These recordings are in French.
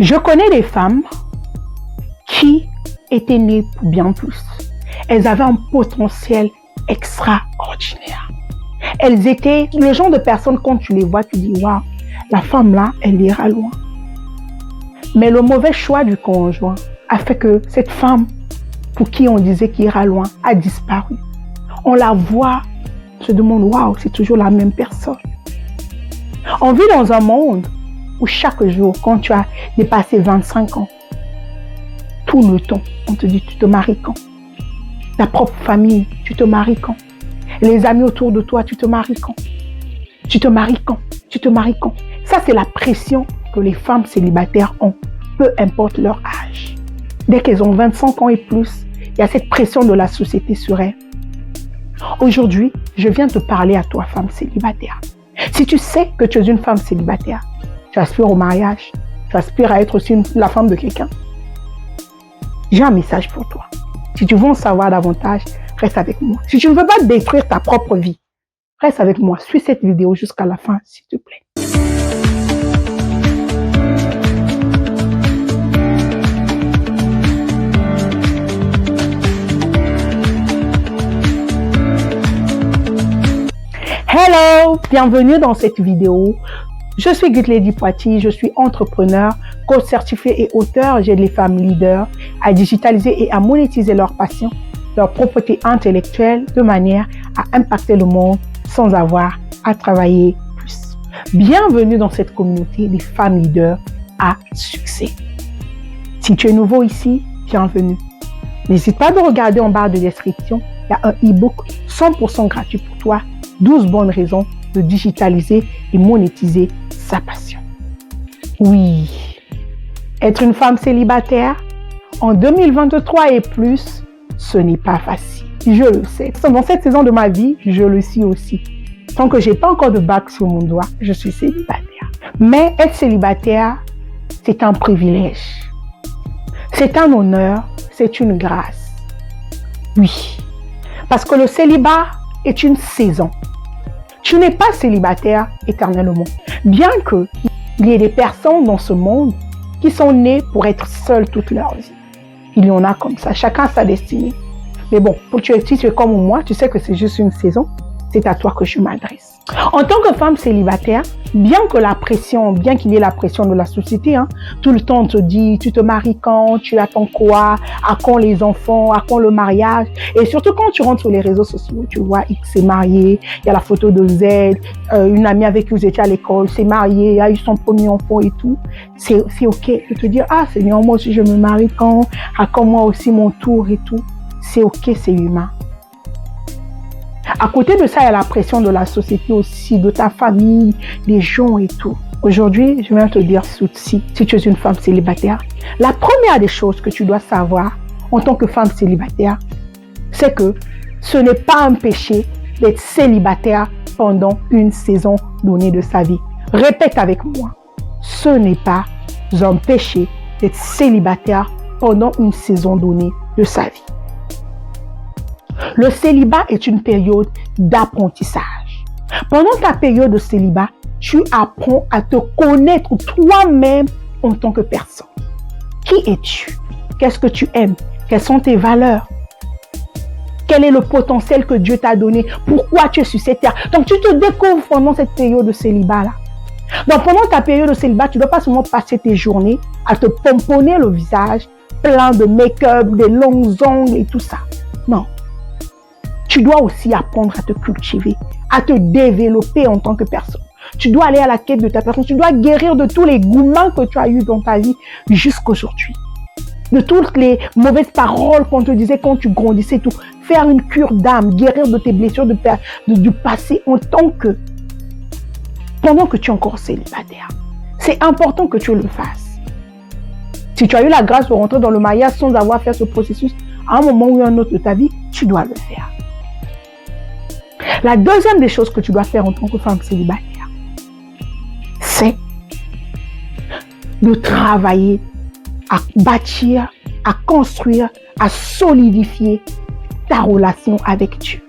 Je connais des femmes qui étaient nées pour bien plus. Elles avaient un potentiel extraordinaire. Elles étaient le genre de personnes, quand tu les vois, tu dis, waouh, la femme là, elle ira loin. Mais le mauvais choix du conjoint a fait que cette femme, pour qui on disait qu'il ira loin, a disparu. On la voit, on se demande, waouh, c'est toujours la même personne. On vit dans un monde où chaque jour, quand tu as dépassé 25 ans, tout le temps, on te dit, tu te maries quand? Ta propre famille, tu te maries quand? Les amis autour de toi, tu te maries quand? Tu te maries quand? Tu te maries quand? Ça, c'est la pression que les femmes célibataires ont, peu importe leur âge. Dès qu'elles ont 25 ans et plus, il y a cette pression de la société sur elles. Aujourd'hui, je viens te parler à toi, femme célibataire. Si tu sais que tu es une femme célibataire, tu aspires au mariage, tu aspires à être aussi la femme de quelqu'un, j'ai un message pour toi. Si tu veux en savoir davantage, reste avec moi. Si tu ne veux pas détruire ta propre vie, reste avec moi. Suis cette vidéo jusqu'à la fin, s'il te plaît. Hello, bienvenue dans cette vidéo. Je suis Gutlady Poiti, je suis entrepreneur, coach certifié et auteur. J'aide les femmes leaders à digitaliser et à monétiser leur passion, leur propreté intellectuelle de manière à impacter le monde sans avoir à travailler plus. Bienvenue dans cette communauté des femmes leaders à succès. Si tu es nouveau ici, bienvenue. N'hésite pas à regarder en barre de description, il y a un e-book 100% gratuit pour toi, 12 bonnes raisons de digitaliser et monétiser sa passion. Oui, être une femme célibataire en 2023 et plus, ce n'est pas facile. Je le sais. Dans cette saison de ma vie, je le suis aussi. Tant que j'ai pas encore de bague sur mon doigt, je suis célibataire. Mais être célibataire, c'est un privilège. C'est un honneur, c'est une grâce. Oui, parce que le célibat est une saison. Tu n'es pas célibataire éternellement. Bien qu'il y ait des personnes dans ce monde qui sont nées pour être seules toute leur vie. Il y en a comme ça, chacun a sa destinée. Mais bon, si tu es comme moi, tu sais que c'est juste une saison, c'est à toi que je m'adresse. En tant que femme célibataire, bien qu'il y ait la pression de la société, tout le temps on te dit, tu te maries quand, tu attends quoi, à quand les enfants, à quand le mariage. Et surtout quand tu rentres sur les réseaux sociaux, tu vois X s'est marié, il y a la photo de Z, une amie avec qui vous étiez à l'école s'est mariée, a eu son premier enfant et tout. C'est ok de te dire, ah Seigneur, moi aussi je me marie quand, à quand moi aussi mon tour et tout. C'est ok, c'est humain. À côté de ça, il y a la pression de la société aussi, de ta famille, des gens et tout. Aujourd'hui, je viens te dire si tu es une femme célibataire, la première des choses que tu dois savoir en tant que femme célibataire, c'est que ce n'est pas un péché d'être célibataire pendant une saison donnée de sa vie. Répète avec moi, ce n'est pas un péché d'être célibataire pendant une saison donnée de sa vie. Le célibat est une période d'apprentissage. Pendant ta période de célibat, tu apprends à te connaître toi-même en tant que personne. Qui es-tu? Qu'est-ce que tu aimes? Quelles sont tes valeurs? Quel est le potentiel que Dieu t'a donné? Pourquoi tu es sur cette terre? Donc, tu te découvres pendant cette période de célibat-là. Donc, pendant ta période de célibat, tu ne dois pas seulement passer tes journées à te pomponner le visage, plein de make-up, des longs ongles et tout ça. Non. Tu dois aussi apprendre à te cultiver, à te développer en tant que personne. Tu dois aller à la quête de ta personne. Tu dois guérir de tous les gourmands que tu as eus dans ta vie jusqu'aujourd'hui. De toutes les mauvaises paroles qu'on te disait quand tu grandissais, tout. Faire une cure d'âme, guérir de tes blessures du passé pendant que tu es encore célibataire. C'est important que tu le fasses. Si tu as eu la grâce de rentrer dans le mariage sans avoir fait ce processus, à un moment ou à un autre de ta vie, tu dois le faire. La deuxième des choses que tu dois faire en tant que femme célibataire, c'est de travailler à bâtir, à construire, à solidifier ta relation avec Dieu.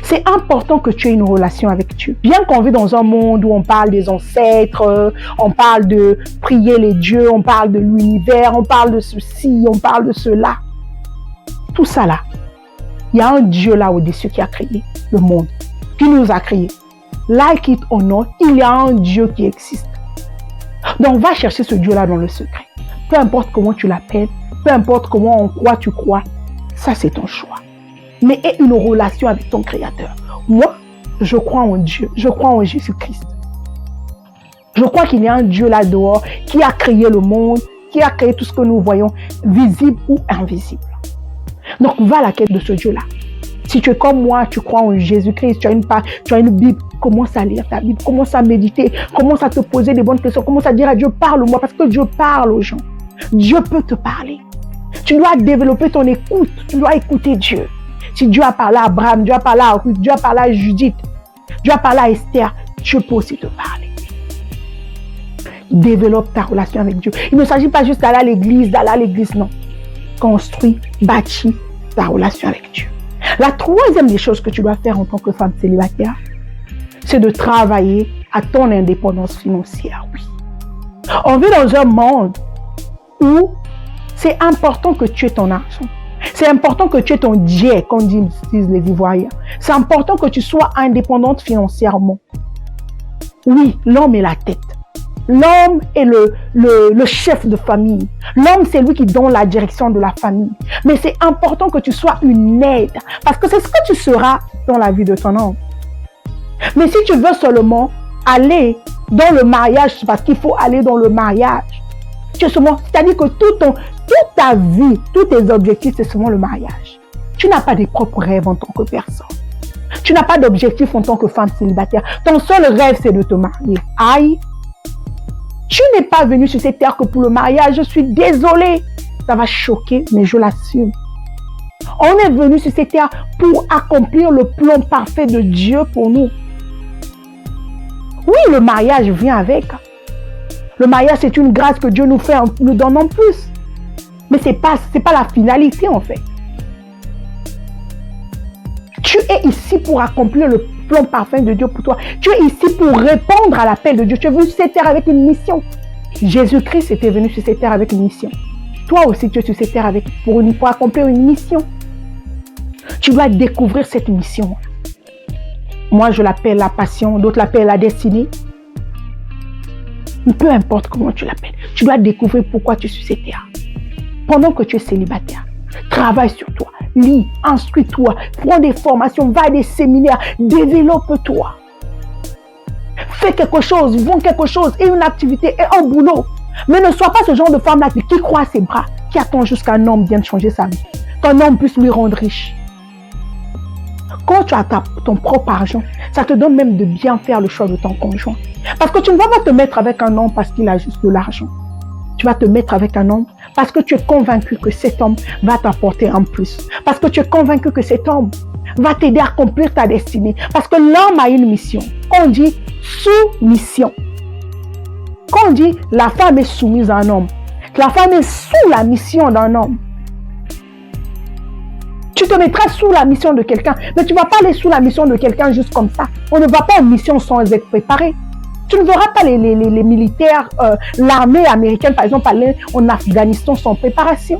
C'est important que tu aies une relation avec Dieu. Bien qu'on vit dans un monde où on parle des ancêtres, on parle de prier les dieux, on parle de l'univers, on parle de ceci, on parle de cela. Tout ça là, il y a un Dieu là au-dessus qui a créé le monde, qui nous a créés. Like it or not, il y a un Dieu qui existe. Donc va chercher ce Dieu là dans le secret. Peu importe comment tu l'appelles, peu importe comment en quoi tu crois, ça c'est ton choix. Mais aie une relation avec ton Créateur. Moi, je crois en Dieu, je crois en Jésus-Christ. Je crois qu'il y a un Dieu là dehors qui a créé le monde, qui a créé tout ce que nous voyons, visible ou invisible. Donc va à la quête de ce Dieu là. Si tu es comme moi, tu crois en Jésus-Christ, tu as une Bible, commence à lire ta Bible, commence à méditer, commence à te poser des bonnes questions, commence à dire à Dieu, parle-moi, parce que Dieu parle aux gens. Dieu peut te parler. Tu dois développer ton écoute, tu dois écouter Dieu. Si Dieu a parlé à Abraham, Dieu a parlé à Ruth, Dieu a parlé à Judith, Dieu a parlé à Esther, Dieu peut aussi te parler. Développe ta relation avec Dieu. Il ne s'agit pas juste d'aller à l'église, non. Construis, bâtis ta relation avec Dieu. La troisième des choses que tu dois faire en tant que femme célibataire, c'est de travailler à ton indépendance financière. Oui. On vit dans un monde où c'est important que tu aies ton argent. C'est important que tu aies ton jet, comme disent les Ivoiriens. C'est important que tu sois indépendante financièrement. Oui, l'homme est la tête. L'homme est le chef de famille. L'homme, c'est lui qui donne la direction de la famille. Mais c'est important que tu sois une aide. Parce que c'est ce que tu seras dans la vie de ton homme. Mais si tu veux seulement aller dans le mariage, c'est parce qu'il faut aller dans le mariage. C'est-à-dire que toute ta vie, tous tes objectifs, c'est seulement le mariage. Tu n'as pas de propres rêves en tant que personne. Tu n'as pas d'objectif en tant que femme célibataire. Ton seul rêve, c'est de te marier. Aïe! Tu n'es pas venu sur cette terre que pour le mariage. Je suis désolée. Ça va choquer, mais je l'assume. On est venu sur cette terre pour accomplir le plan parfait de Dieu pour nous. Oui, le mariage vient avec. Le mariage, c'est une grâce que Dieu nous fait, nous donne en plus. Mais ce n'est pas la finalité, en fait. Tu es ici pour accomplir le plan parfait de Dieu pour toi. Tu es ici pour répondre à l'appel de Dieu. Tu es venu sur cette terre avec une mission. Jésus-Christ était venu sur cette terre avec une mission. Toi aussi, tu es sur cette terre pour accomplir une mission. Tu dois découvrir cette mission. Moi, je l'appelle la passion, d'autres l'appellent la destinée. Peu importe comment tu l'appelles, tu dois découvrir pourquoi tu es sur cette terre. Pendant que tu es célibataire, travaille sur toi, lis, instruis-toi, prends des formations, va à des séminaires, développe-toi. Fais quelque chose, vends quelque chose, et une activité, et un boulot. Mais ne sois pas ce genre de femme-là qui croit à ses bras, qui attend jusqu'un homme vienne changer sa vie, qu'un homme puisse lui rendre riche. Quand tu as ton propre argent, ça te donne même de bien faire le choix de ton conjoint. Parce que tu ne vas pas te mettre avec un homme parce qu'il a juste de l'argent. Tu vas te mettre avec un homme parce que tu es convaincu que cet homme va t'apporter un plus. Parce que tu es convaincu que cet homme va t'aider à accomplir ta destinée. Parce que l'homme a une mission. On dit soumission. Quand on dit la femme est soumise à un homme, la femme est sous la mission d'un homme. Tu te mettras sous la mission de quelqu'un, mais tu ne vas pas aller sous la mission de quelqu'un juste comme ça. On ne va pas en mission sans être préparé. Tu ne verras pas les militaires, l'armée américaine, par exemple, aller en Afghanistan sans préparation.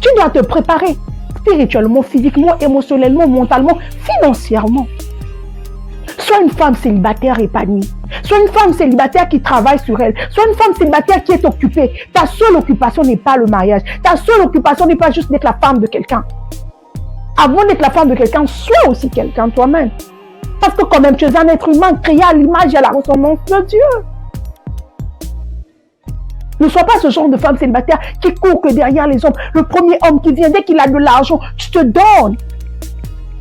Tu dois te préparer spirituellement, physiquement, émotionnellement, mentalement, financièrement. Sois une femme célibataire épanouie. Sois une femme célibataire qui travaille sur elle. Sois une femme célibataire qui est occupée. Ta seule occupation n'est pas le mariage. Ta seule occupation n'est pas juste d'être la femme de quelqu'un. Avant d'être la femme de quelqu'un, sois aussi quelqu'un toi-même. Parce que quand même, tu es un être humain créé à l'image et à la ressemblance de Dieu. Ne sois pas ce genre de femme célibataire qui court que derrière les hommes. Le premier homme qui vient, dès qu'il a de l'argent, tu te donnes.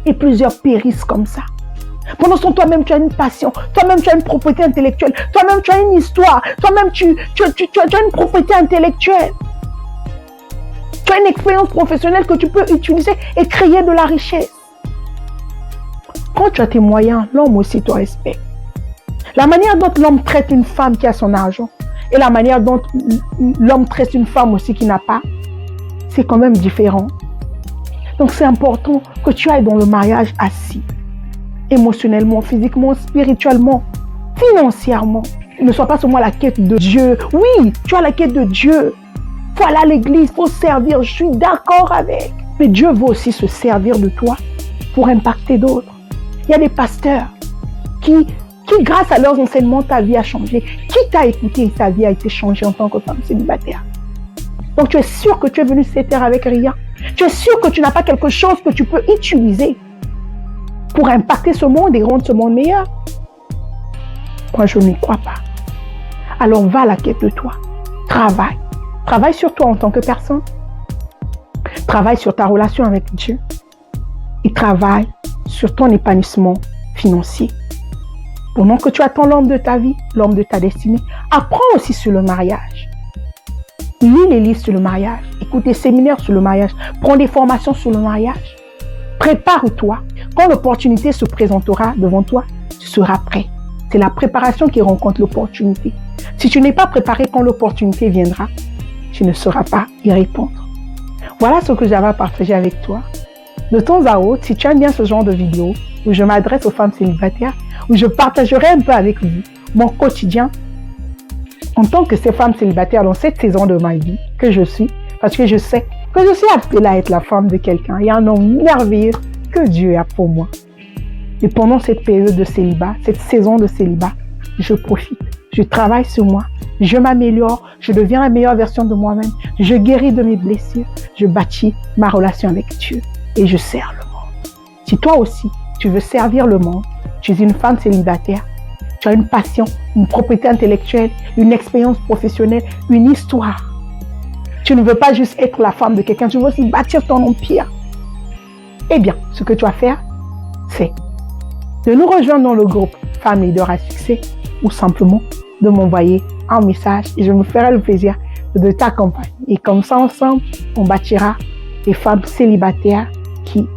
Et plusieurs périssent comme ça. Pendant ce temps, toi-même, tu as une passion. Toi-même, tu as une propriété intellectuelle. Toi-même, tu as une histoire. Toi-même, tu as une propriété intellectuelle. Tu as une expérience professionnelle que tu peux utiliser et créer de la richesse. Quand tu as tes moyens, l'homme aussi te respecte. La manière dont l'homme traite une femme qui a son argent et la manière dont l'homme traite une femme aussi qui n'a pas, c'est quand même différent. Donc c'est important que tu ailles dans le mariage assis. émotionnellement, physiquement, spirituellement, financièrement. Ne sois pas seulement à la quête de Dieu. Oui, tu as la quête de Dieu. Il faut aller à l'église, il faut servir. Je suis d'accord avec. Mais Dieu veut aussi se servir de toi pour impacter d'autres. Il y a des pasteurs qui grâce à leurs enseignements, ta vie a changé. Qui t'a écouté et ta vie a été changée en tant que femme célibataire. Donc tu es sûr que tu es venu sur cette terre avec rien. Tu es sûr que tu n'as pas quelque chose que tu peux utiliser pour impacter ce monde et rendre ce monde meilleur. Moi, je n'y crois pas. Alors va à la quête de toi. Travaille. Travaille sur toi en tant que personne. Travaille sur ta relation avec Dieu. Et travaille sur ton épanouissement financier. Pendant que tu attends l'homme de ta vie, l'homme de ta destinée, apprends aussi sur le mariage. Lis les livres sur le mariage. Écoute des séminaires sur le mariage. Prends des formations sur le mariage. Prépare-toi. Quand l'opportunité se présentera devant toi, tu seras prêt. C'est la préparation qui rencontre l'opportunité. Si tu n'es pas préparé quand l'opportunité viendra, tu ne sauras pas y répondre. Voilà ce que j'avais à partager avec toi. De temps à autre, si tu aimes bien ce genre de vidéo, où je m'adresse aux femmes célibataires, où je partagerai un peu avec vous mon quotidien en tant que ces femmes célibataires dans cette saison de ma vie que je suis, parce que je sais que je suis appelée à être la femme de quelqu'un. Il y a un homme merveilleux que Dieu a pour moi. Et pendant cette période de célibat, cette saison de célibat, je profite. Je travaille sur moi. Je m'améliore. Je deviens la meilleure version de moi-même. Je guéris de mes blessures. Je bâtis ma relation avec Dieu. Et je sers le monde. Si toi aussi, tu veux servir le monde, tu es une femme célibataire, tu as une passion, une propriété intellectuelle, une expérience professionnelle, une histoire. Tu ne veux pas juste être la femme de quelqu'un, tu veux aussi bâtir ton empire. Eh bien, ce que tu vas faire, c'est de nous rejoindre dans le groupe Femmes Leaders à Succès ou simplement de m'envoyer un message et je me ferai le plaisir de t'accompagner. Et comme ça, ensemble, on bâtira des femmes célibataires qui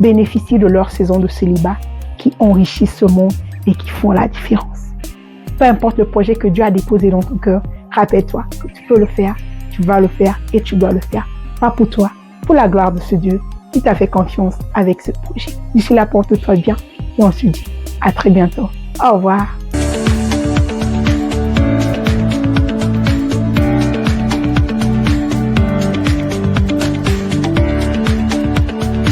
bénéficient de leur saison de célibat, qui enrichissent ce monde et qui font la différence. Peu importe le projet que Dieu a déposé dans ton cœur, rappelle-toi que tu peux le faire, tu vas le faire et tu dois le faire. Pas pour toi, pour la gloire de ce Dieu qui t'a fait confiance avec ce projet. D'ici là, porte-toi bien et on se dit à très bientôt. Au revoir.